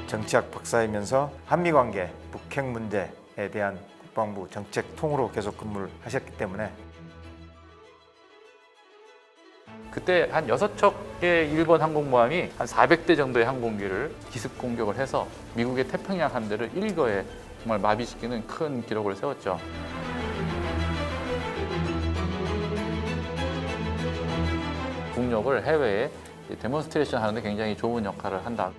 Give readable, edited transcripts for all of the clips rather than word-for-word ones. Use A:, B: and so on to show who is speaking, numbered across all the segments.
A: 정치학 박사이면서 한미관계, 북핵 문제에 대한 국방부 정책통으로 계속 근무를 하셨기 때문에
B: 그때 한 6척의 일본 항공모함이 한 400대 정도의 항공기를 기습 공격을 해서 미국의 태평양 함대를 일거에 정말 마비시키는 큰 기록을 세웠죠. 국력을 해외에 데몬스트레이션 하는데 굉장히 좋은 역할을 한다.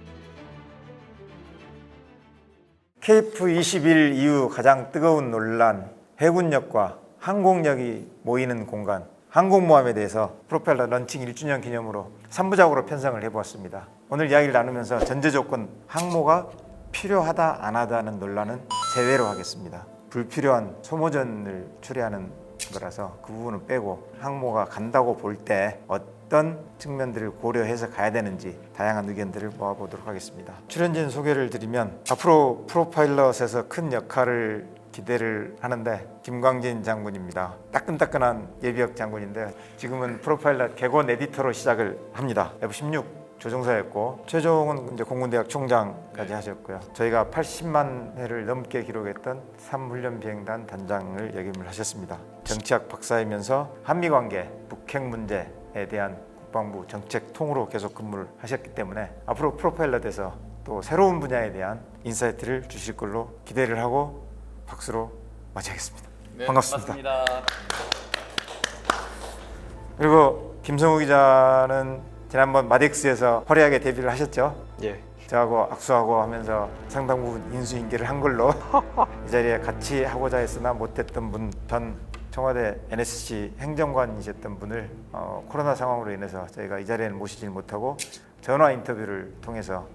A: KF-21 이후 가장 뜨거운 논란, 해군력과 항공력이 모이는 공간, 항공모함에 대해서 프로펠러 런칭 1주년 기념으로 3부작으로 편성을 해보았습니다. 오늘 이야기를 나누면서 전제 조건 항모가 필요하다 안 하다는 논란은 제외로 하겠습니다. 불필요한 소모전을 초래하는 거라서 그 부분은 빼고 항모가 간다고 볼 때 어떤 측면들을 고려해서 가야 되는지 다양한 의견들을 모아보도록 하겠습니다. 출연진 소개를 드리면 앞으로 프로파일럿에서 큰 역할을 기대를 하는데 김광진 장군입니다. 따끈따끈한 예비역 장군인데 지금은 프로파일럿 개건 에디터로 시작을 합니다. F-16 조종사였고 최종은 이제 공군대학 총장까지 하셨고요. 저희가 80만 회를 넘게 기록했던 3훈련 비행단 단장을 역임을 하셨습니다. 정치학 박사이면서 한미관계, 북핵 문제에 대한 국방부 정책통으로 계속 근무를 하셨기 때문에 앞으로 프로파일럿에서 또 새로운 분야에 대한 인사이트를 주실 걸로 기대를 하고 박수로 맞이하겠습니다.
B: 네,
A: 반갑습니다.
B: 반갑습니다.
A: 그리고 김성우 기자는 지난번 마덱스에서 화려하게 데뷔를 하셨죠?
C: 예.
A: 저하고 악수하고 하면서 상당 부분 인수인계를 한 걸로 이 자리에 같이 하고자 했으나 못했던 분, 전 청와대 NSC 행정관이셨던 분을 코로나 상황으로 인해서 저희가 이 자리에는 모시지 못하고 전화 인터뷰를 통해서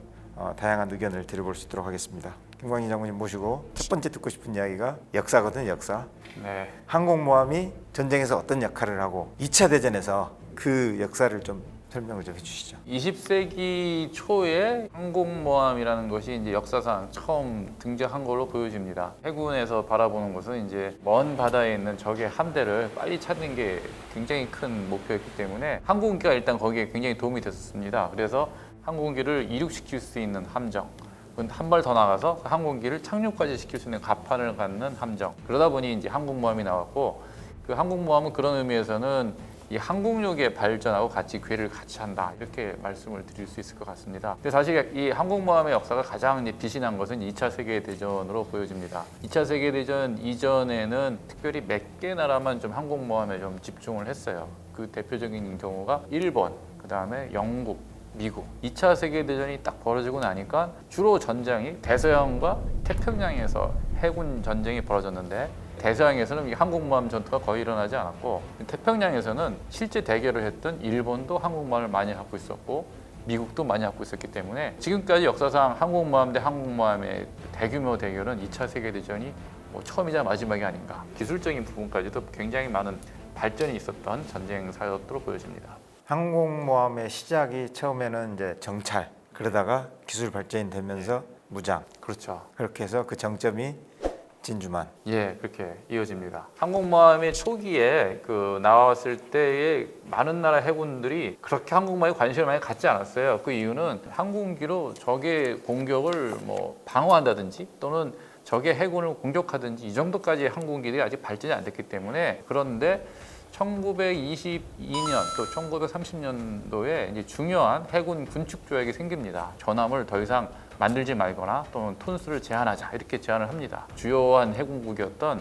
A: 다양한 의견을 들어볼 수 있도록 하겠습니다. 김광진 장군님 모시고 첫 번째 듣고 싶은 이야기가 역사거든요. 역사.
B: 네.
A: 항공모함이 전쟁에서 어떤 역할을 하고 2차 대전에서 그 역사를 좀 설명을 좀 해주시죠.
B: 20세기 초에 항공모함이라는 것이 이제 역사상 처음 등장한 걸로 보여집니다. 해군에서 바라보는 것은 이제 먼 바다에 있는 적의 함대를 빨리 찾는 게 굉장히 큰 목표였기 때문에 항공기가 일단 거기에 굉장히 도움이 됐었습니다. 그래서 항공기를 이륙시킬 수 있는 함정, 한 발 더 나가서 항공기를 착륙까지 시킬 수 있는 갑판을 갖는 함정. 그러다 보니 이제 항공모함이 나왔고, 그 항공모함은 그런 의미에서는 이 항공력의 발전하고 같이 궤를 같이 한다, 이렇게 말씀을 드릴 수 있을 것 같습니다. 근데 사실 이 항공모함의 역사가 가장 빛이 난 것은 2차 세계대전으로 보여집니다. 2차 세계대전 이전에는 특별히 몇 개 나라만 좀 항공모함에 좀 집중을 했어요. 그 대표적인 경우가 일본, 그 다음에 영국, 미국. 2차 세계대전이 딱 벌어지고 나니까 주로 전장이 대서양과 태평양에서 해군 전쟁이 벌어졌는데, 대서양에서는 항공모함 전투가 거의 일어나지 않았고, 태평양에서는 실제 대결을 했던 일본도 항공모함을 많이 갖고 있었고 미국도 많이 갖고 있었기 때문에 지금까지 역사상 항공모함 대 항공모함의 대규모 대결은 2차 세계대전이 처음이자 마지막이 아닌가. 기술적인 부분까지도 굉장히 많은 발전이 있었던 전쟁사로 보여집니다.
A: 항공모함의 시작이 처음에는 이제 정찰, 그러다가 기술 발전이 되면서 무장.
B: 그렇죠.
A: 그렇게 해서 그 정점이 진주만.
B: 예, 그렇게 이어집니다. 항공모함의 초기에 나왔을 때에 많은 나라 해군들이 그렇게 항공모함에 관심을 많이 갖지 않았어요. 그 이유는 항공기로 적의 공격을 방어한다든지 또는 적의 해군을 공격하든지 이 정도까지 항공기들이 아직 발전이 안 됐기 때문에. 그런데 1922년 또 1930년도에 이제 중요한 해군 군축 조약이 생깁니다. 전함을 더 이상 만들지 말거나 또는 톤수를 제한하자, 이렇게 제안을 합니다. 주요한 해군국이었던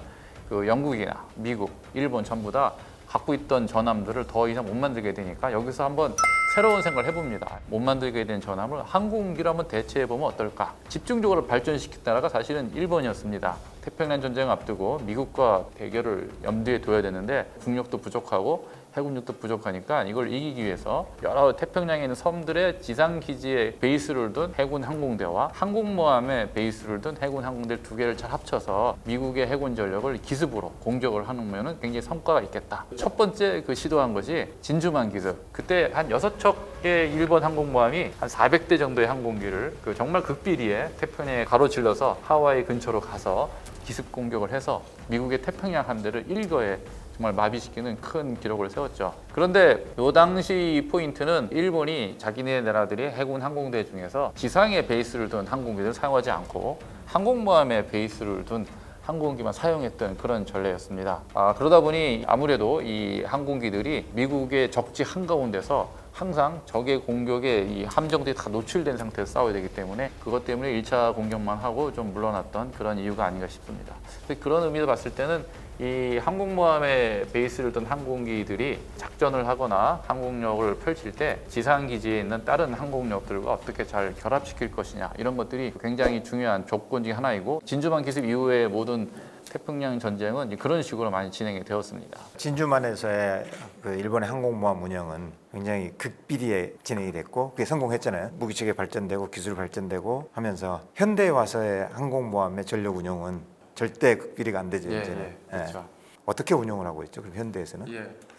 B: 영국이나 미국, 일본 전부 다 갖고 있던 전함들을 더 이상 못 만들게 되니까 여기서 한번 새로운 생각을 해봅니다. 못 만들게 된 전함을 항공기로 한번 대체해보면 어떨까? 집중적으로 발전시킨 나라가 사실은 일본이었습니다. 태평양 전쟁을 앞두고 미국과 대결을 염두에 둬야 되는데 국력도 부족하고 해군력도 부족하니까 이걸 이기기 위해서 여러 태평양에 있는 섬들의 지상기지에 베이스를 둔 해군 항공대와 항공모함에 베이스를 둔 해군 항공대 두 개를 잘 합쳐서 미국의 해군 전력을 기습으로 공격을 하면 굉장히 성과가 있겠다. 첫 번째 시도한 것이 진주만 기습. 그때 한 6척의 일본 항공모함이 한 400대 정도의 항공기를 정말 극비리에 태평양에 가로질러서 하와이 근처로 가서 기습 공격을 해서 미국의 태평양 함대를 일거에 정말 마비시키는 큰 기록을 세웠죠. 그런데 이 당시 포인트는 일본이 자기네 나라들이 해군 항공대 중에서 지상에 베이스를 둔 항공기를 사용하지 않고 항공모함에 베이스를 둔 항공기만 사용했던 그런 전례였습니다. 그러다 보니 아무래도 이 항공기들이 미국의 적지 한가운데서 항상 적의 공격에 이 함정들이 다 노출된 상태에서 싸워야 되기 때문에 그것 때문에 1차 공격만 하고 좀 물러났던 그런 이유가 아닌가 싶습니다. 그런 의미로 봤을 때는 이 항공모함에 베이스를 둔 항공기들이 작전을 하거나 항공력을 펼칠 때 지상기지에 있는 다른 항공력들과 어떻게 잘 결합시킬 것이냐 이런 것들이 굉장히 중요한 조건 중 하나이고 진주만 기습 이후의 모든 태평양 전쟁은 그런 식으로 많이 진행이 되었습니다.
A: 진주만에서의 그 일본의 항공모함 운영은 굉장히 극비리에 진행이 됐고 그게 성공했잖아요. 무기체계 발전되고 기술 발전되고 하면서 현대에 와서의 항공모함의 전력 운영은 절대 극비리가 안 되죠. 이제는.
B: 그렇죠.
A: 어떻게 운영을 하고 있죠? 그럼 현대에서는?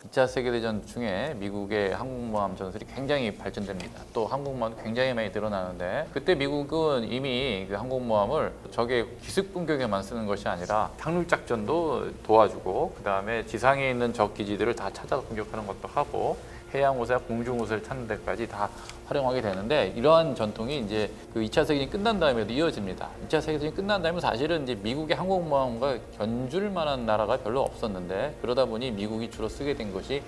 B: 2차 세계대전 중에 미국의 항공모함 전술이 굉장히 발전됩니다. 또 항공모함도 굉장히 많이 늘어나는데 그때 미국은 이미 그 항공모함을 적의 기습 공격에만 쓰는 것이 아니라 상륙작전도 도와주고 그다음에 지상에 있는 적 기지들을 다 찾아서 공격하는 것도 하고 해양호수와 공중호수를 찾는 데까지 다 활용하게 되는데 이러한 전통이 이제 그 2차 세계대전이 끝난 다음에도 이어집니다. 2차 세계대전이 끝난 다음에 사실은 이제 미국의 항공모함과 견줄 만한 나라가 별로 없었는데 그러다 보니 미국이 주로 쓰게 된 것이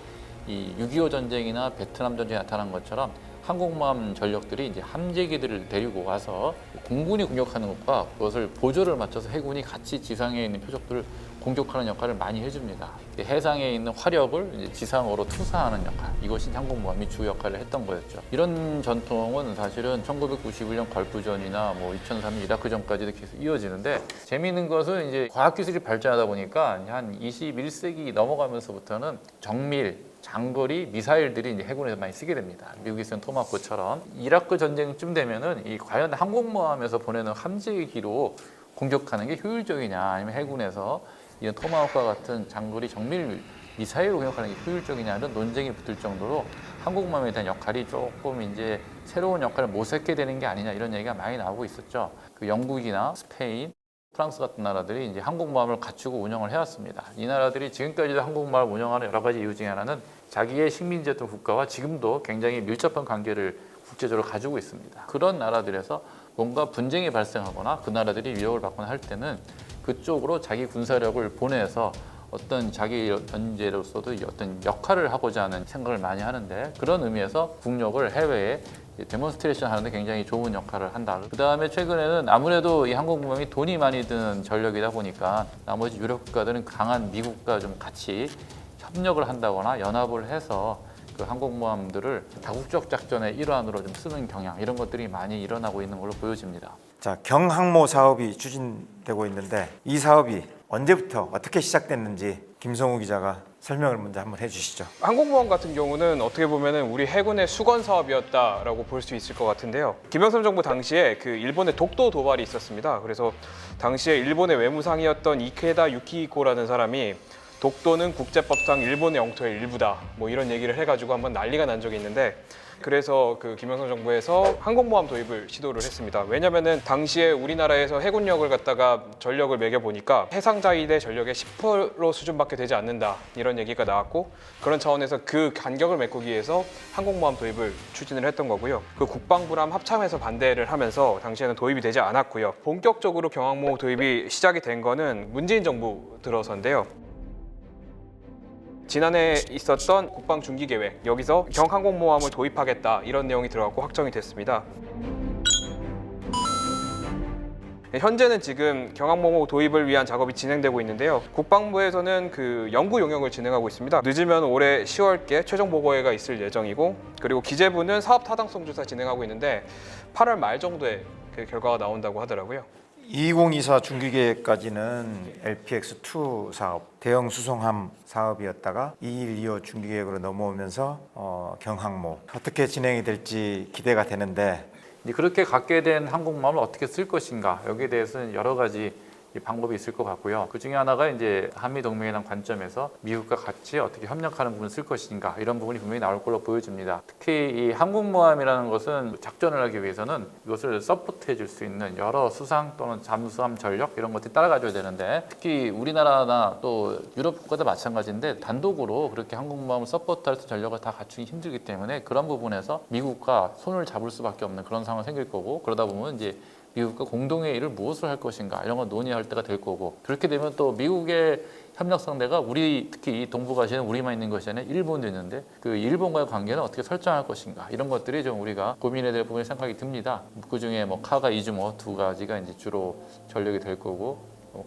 B: 이 6.25 전쟁이나 베트남 전쟁에 나타난 것처럼 항공모함 전력들이 이제 함재기들을 데리고 와서 공군이 공격하는 것과 그것을 보조를 맞춰서 해군이 같이 지상에 있는 표적들을 공격하는 역할을 많이 해줍니다. 해상에 있는 화력을 이제 지상으로 투사하는 역할, 이것이 항공모함이 주 역할을 했던 거였죠. 이런 전통은 사실은 1991년 걸프전이나 뭐 2003년 이라크전까지도 계속 이어지는데 재미있는 것은 이제 과학기술이 발전하다 보니까 한 21세기 넘어가면서부터는 정밀, 장거리 미사일들이 이제 해군에서 많이 쓰게 됩니다. 미국이 쓰는 토마호크처럼 이라크 전쟁쯤 되면은 이 과연 항공모함에서 보내는 함재기로 공격하는 게 효율적이냐 아니면 해군에서 이런 토마호크와 같은 장거리 정밀 미사일로 공격하는 게 효율적이냐 이런 논쟁이 붙을 정도로 항공모함에 대한 역할이 조금 이제 새로운 역할을 모색게 되는 게 아니냐 이런 얘기가 많이 나오고 있었죠. 그 영국이나 스페인, 프랑스 같은 나라들이 이제 항공모함을 갖추고 운영을 해왔습니다. 이 나라들이 지금까지도 항공모함을 운영하는 여러 가지 이유 중에 하나는 자기의 식민지였던 국가와 지금도 굉장히 밀접한 관계를 국제적으로 가지고 있습니다. 그런 나라들에서 뭔가 분쟁이 발생하거나 그 나라들이 위협을 받거나 할 때는 그쪽으로 자기 군사력을 보내서 어떤 자기 견제로서도 어떤 역할을 하고자 하는 생각을 많이 하는데 그런 의미에서 국력을 해외에 데몬스트레이션 하는데 굉장히 좋은 역할을 한다. 그 다음에 최근에는 아무래도 이 항공모함이 돈이 많이 드는 전력이다 보니까 나머지 유럽 국가들은 강한 미국과 좀 같이 협력을 한다거나 연합을 해서 그 항공모함들을 다국적 작전의 일환으로 좀 쓰는 경향 이런 것들이 많이 일어나고 있는 걸로 보여집니다.
A: 자, 경항모 사업이 추진되고 있는데 이 사업이 언제부터 어떻게 시작됐는지 김성우 기자가 설명을 먼저 한번 해주시죠.
C: 항공모함 같은 경우는 어떻게 보면은 우리 해군의 수건 사업이었다라고 볼 수 있을 것 같은데요. 김영삼 정부 당시에 그 일본의 독도 도발이 있었습니다. 그래서 당시에 일본의 외무상이었던 이케다 유키히코라는 사람이 독도는 국제법상 일본의 영토의 일부다 뭐 이런 얘기를 해가지고 한번 난리가 난 적이 있는데 그래서 그 김영삼 정부에서 항공모함 도입을 시도를 했습니다. 왜냐면은 당시에 우리나라에서 해군력을 갖다가 전력을 매겨보니까 해상자위대 전력의 10% 수준밖에 되지 않는다 이런 얘기가 나왔고 그런 차원에서 그 간격을 메꾸기 위해서 항공모함 도입을 추진을 했던 거고요. 그 국방부랑 합참해서 반대를 하면서 당시에는 도입이 되지 않았고요. 본격적으로 경항모 도입이 시작이 된 거는 문재인 정부 들어서인데요. 지난해 있었던 국방중기계획 여기서 경항공모함을 도입하겠다 이런 내용이 들어갔고 확정이 됐습니다. 현재는 지금 경항모함 도입을 위한 작업이 진행되고 있는데요. 국방부에서는 그 연구 용역을 진행하고 있습니다. 늦으면 올해 10월께 최종 보고회가 있을 예정이고 그리고 기재부는 사업 타당성 조사 진행하고 있는데 8월 말 정도에 그 결과가 나온다고 하더라고요.
A: 2024 중기계획까지는 LPX-2 사업, 대형 수송함 사업이었다가 2125 중기계획으로 넘어오면서 경항모 어떻게 진행이 될지 기대가 되는데
B: 이제 그렇게 갖게 된 항공모함을 어떻게 쓸 것인가 여기에 대해서는 여러 가지 이 방법이 있을 것 같고요. 그 중에 하나가 이제 한미 동맹에 대한 관점에서 미국과 같이 어떻게 협력하는 부분을 쓸 것인가 이런 부분이 분명히 나올 걸로 보여집니다. 특히 이 항공모함이라는 것은 작전을 하기 위해서는 이것을 서포트해 줄 수 있는 여러 수상 또는 잠수함 전력 이런 것들이 따라가줘야 되는데 특히 우리나라나 또 유럽 국가도 마찬가지인데 단독으로 그렇게 항공모함을 서포트할 수 있는 전력을 다 갖추기 힘들기 때문에 그런 부분에서 미국과 손을 잡을 수밖에 없는 그런 상황이 생길 거고 그러다 보면 이제 미국과 공동의 일을 무엇을 할 것인가 이런 걸 논의할 때가 될 거고 그렇게 되면 또 미국의 협력 상대가 우리 특히 이 동북아시아는 우리만 있는 것이 아니라 일본도 있는데 그 일본과의 관계는 어떻게 설정할 것인가 이런 것들이 좀 우리가 고민해야 될 부분이 생각이 듭니다. 그 중에 뭐 카가 이즈모 두 가지가 이제 주로 전력이 될 거고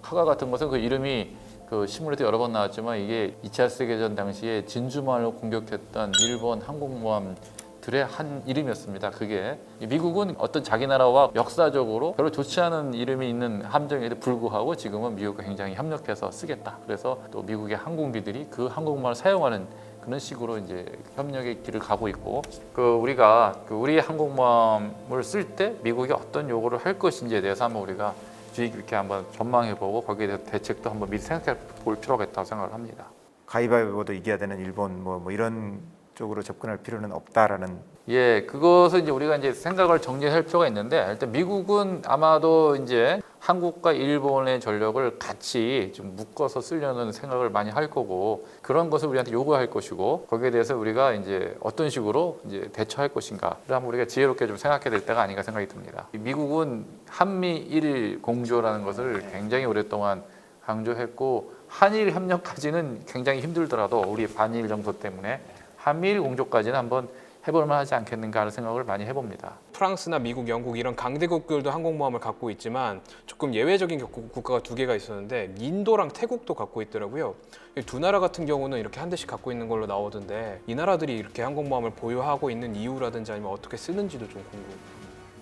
B: 카가 같은 것은 그 이름이 그 신문에도 여러 번 나왔지만 이게 2차 세계전 당시에 진주만을 공격했던 일본 항공모함 들의 한 이름이었습니다. 그게 미국은 어떤 자기 나라와 역사적으로 별로 좋지 않은 이름이 있는 함정에도 불구하고 지금은 미국과 굉장히 협력해서 쓰겠다. 그래서 또 미국의 항공비들이 그 항공모함을 사용하는 그런 식으로 이제 협력의 길을 가고 있고 우리가 우리 항공모함을 쓸 때 미국이 어떤 요구를 할 것인지에 대해서 한번 우리가 주의 깊게 한번 전망해보고 거기에 대해서 대책도 한번 미리 생각해 볼 필요가 있다고 생각을 합니다.
A: 가위바위보도 이겨야 되는 일본 뭐 이런 쪽으로 접근할 필요는 없다라는.
B: 예, 그것은 이제 우리가 이제 생각을 정리할 필요가 있는데 일단 미국은 아마도 이제 한국과 일본의 전력을 같이 좀 묶어서 쓰려는 생각을 많이 할 거고 그런 것을 우리한테 요구할 것이고 거기에 대해서 우리가 이제 어떤 식으로 이제 대처할 것인가를 한번 우리가 지혜롭게 좀 생각해야 될 때가 아닌가 생각이 듭니다. 미국은 한미일 공조라는 것을 굉장히 오랫동안 강조했고 한일 협력까지는 굉장히 힘들더라도 우리 반일 정서 때문에 한미일 공조까지는 한번 해볼 만하지 않겠는가 하는 생각을 많이 해봅니다.
C: 프랑스나 미국, 영국 이런 강대국들도 항공모함을 갖고 있지만 조금 예외적인 국가가 두 개가 있었는데 인도랑 태국도 갖고 있더라고요. 이 두 나라 같은 경우는 이렇게 한 대씩 갖고 있는 걸로 나오던데 이 나라들이 이렇게 항공모함을 보유하고 있는 이유라든지 아니면 어떻게 쓰는지도 좀 궁금해요.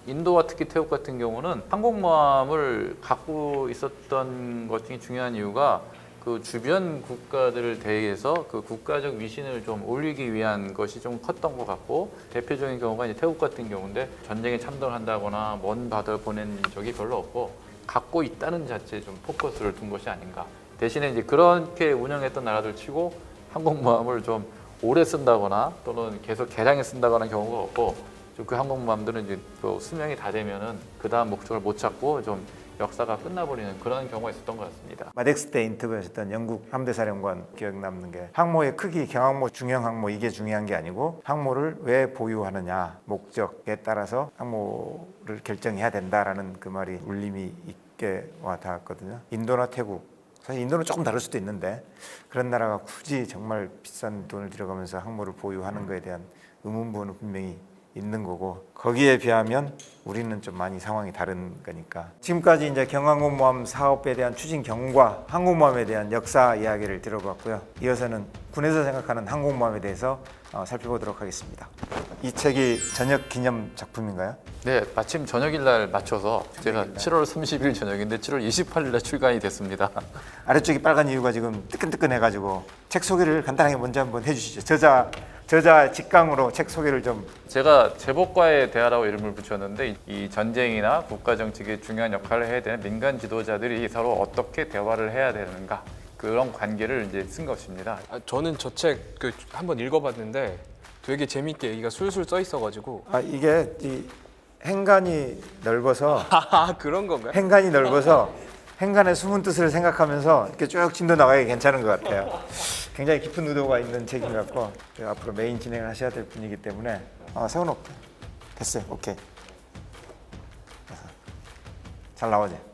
B: 인도와 특히 태국 같은 경우는 항공모함을 갖고 있었던 것 중에 중요한 이유가 그 주변 국가들을 대해서 그 국가적 위신을 좀 올리기 위한 것이 좀 컸던 것 같고 대표적인 경우가 이제 태국 같은 경우인데 전쟁에 참전한다거나 먼 바다를 보낸 적이 별로 없고 갖고 있다는 자체에 좀 포커스를 둔 것이 아닌가. 대신에 이제 그렇게 운영했던 나라들 치고 항공모함을 좀 오래 쓴다거나 또는 계속 개량해 쓴다거나 하는 경우가 없고 좀 그 항공모함들은 이제 그 수명이 다 되면은 그 다음 목적을 못 찾고 좀 역사가 끝나버리는 그런 경우가 있었던 것 같습니다.
A: 마덱스 때 인터뷰하셨던 영국 함대사령관 기억 남는 게 항모의 크기, 경항모, 중형항모 이게 중요한 게 아니고 항모를 왜 보유하느냐 목적에 따라서 항모를 결정해야 된다라는 그 말이 울림이 있게 와 닿았거든요. 인도나 태국 사실 인도는 조금 다를 수도 있는데 그런 나라가 굳이 정말 비싼 돈을 들여가면서 항모를 보유하는 거에 대한 의문부는 분명히 있는 거고 거기에 비하면 우리는 좀 많이 상황이 다른 거니까 지금까지 이제 경항공모함 사업에 대한 추진 경과 항공모함에 대한 역사 이야기를 들어봤고요. 이어서는 군에서 생각하는 항공모함에 대해서 살펴보도록 하겠습니다. 이 책이 저녁 기념 작품인가요?
B: 네, 마침 저녁일 날 맞춰서 제가 7월 30일 저녁인데 7월 28일 날 출간이 됐습니다.
A: 아래쪽이 빨간 이유가 지금 뜨끈뜨끈해가지고 책 소개를 간단하게 먼저 한번 해주시죠. 저자 직강으로 책 소개를 좀.
B: 제가 제복과의 대화라고 이름을 붙였는데 이 전쟁이나 국가 정책에 중요한 역할을 해야 되는 민간 지도자들이 서로 어떻게 대화를 해야 되는가 그런 관계를 이제 쓴 것입니다.
C: 저는 저 책 한번 읽어봤는데 되게 재밌게 얘기가 술술 써 있어가지고
A: 이게 이 행간이 넓어서
C: 그런 건가요?
A: 행간이 넓어서 행간의 숨은 뜻을 생각하면서 이렇게 쭉 진도 나가기 괜찮은 것 같아요. 굉장히 깊은 의도가 있는 책인 것 같고 앞으로 메인 진행을 하셔야 될 분이기 때문에 세워놓을게요. 됐어요. 오케이. 잘 나오죠.